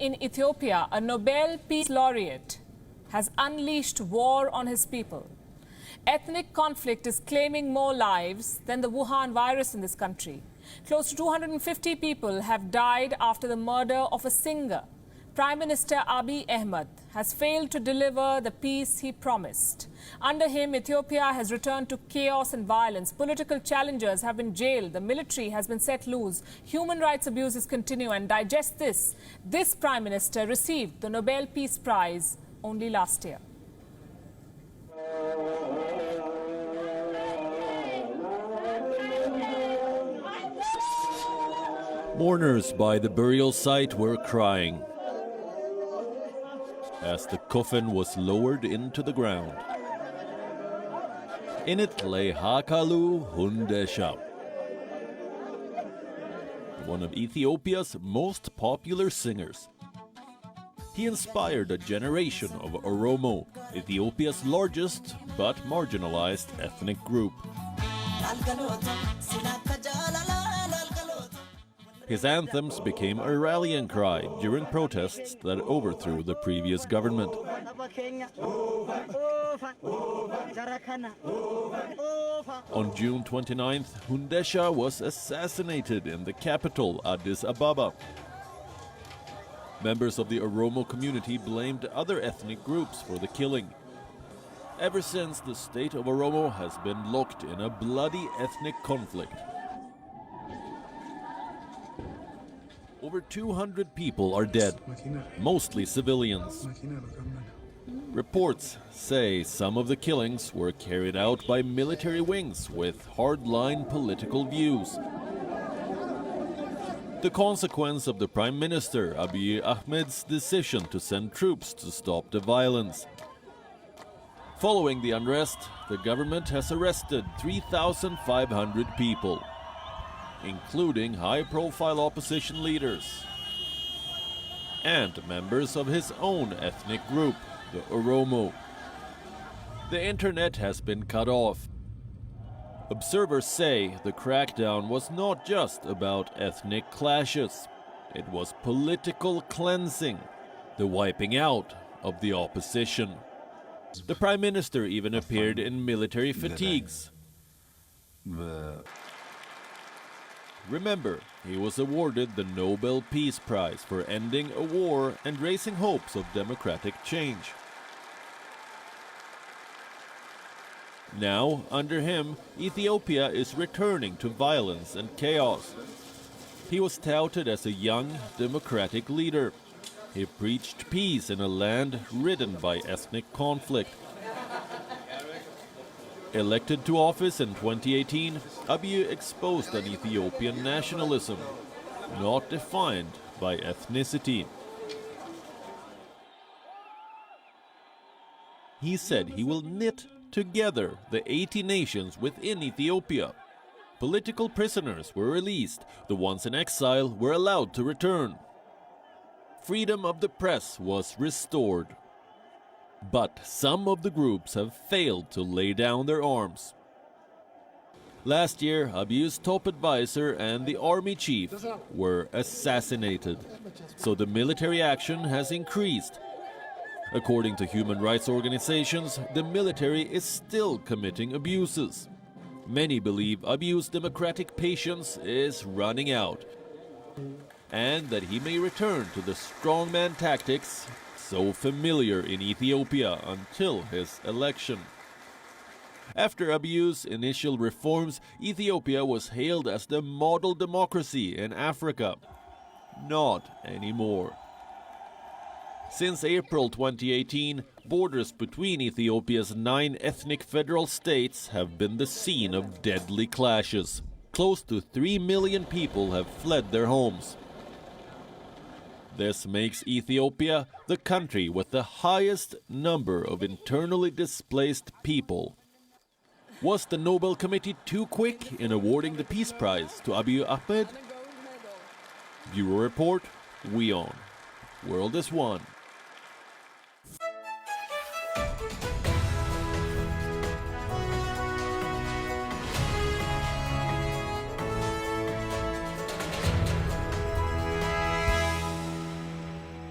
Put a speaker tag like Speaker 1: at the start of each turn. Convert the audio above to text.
Speaker 1: in Ethiopia, a Nobel Peace Laureate has unleashed war on his people. Ethnic conflict is claiming more lives than the Wuhan virus in this country. Close to 250 people have died after the murder of a singer. Prime Minister Abiy Ahmed has failed to deliver the peace he promised. Under him, Ethiopia has returned to chaos and violence. Political challengers have been jailed. The military has been set loose. Human rights abuses continue. And digest this. This Prime Minister received the Nobel Peace Prize only last year.
Speaker 2: Mourners by the burial site were crying as the coffin was lowered into the ground. In it lay Hakalu Hundesha, one of Ethiopia's most popular singers. He inspired a generation of Oromo, Ethiopia's largest but marginalized ethnic group. His anthems became a rallying cry during protests that overthrew the previous government. On June 29th, Hundesha was assassinated in the capital, Addis Ababa. Members of the Oromo community blamed other ethnic groups for the killing. Ever since, the state of Oromo has been locked in a bloody ethnic conflict. Over 200 people are dead, mostly civilians. Reports say some of the killings were carried out by military wings with hardline political views. The consequence of the Prime Minister Abiy Ahmed's decision to send troops to stop the violence. Following the unrest, the government has arrested 3,500 people, including high-profile opposition leaders and members of his own ethnic group, the Oromo. The internet has been cut off. Observers say the crackdown was not just about ethnic clashes. It was political cleansing, the wiping out of the opposition. The Prime Minister even appeared in military fatigues. Remember, he was awarded the Nobel Peace Prize for ending a war and raising hopes of democratic change. Now, under him, Ethiopia is returning to violence and chaos. He was touted as a young, democratic leader. He preached peace in a land ridden by ethnic conflict. Elected to office in 2018, Abiy exposed an Ethiopian nationalism, not defined by ethnicity. He said he will knit together the 80 nations within Ethiopia. Political prisoners were released, the ones in exile were allowed to return. Freedom of the press was restored. But some of the groups have failed to lay down their arms. Last year, Abiy's top advisor and the army chief were assassinated, so the military action has increased. According to human rights organizations, the military is still committing abuses. Many believe Abiy's democratic patience is running out, and that he may return to the strongman tactics so familiar in Ethiopia until his election. After Abiy's initial reforms, Ethiopia was hailed as the model democracy in Africa. Not anymore. Since April 2018, borders between Ethiopia's 9 ethnic federal states have been the scene of deadly clashes. Close to 3 million people have fled their homes. This makes Ethiopia the country with the highest number of internally displaced people. Was the Nobel Committee too quick in awarding the Peace Prize to Abiy Ahmed? Bureau Report, WION. World is One.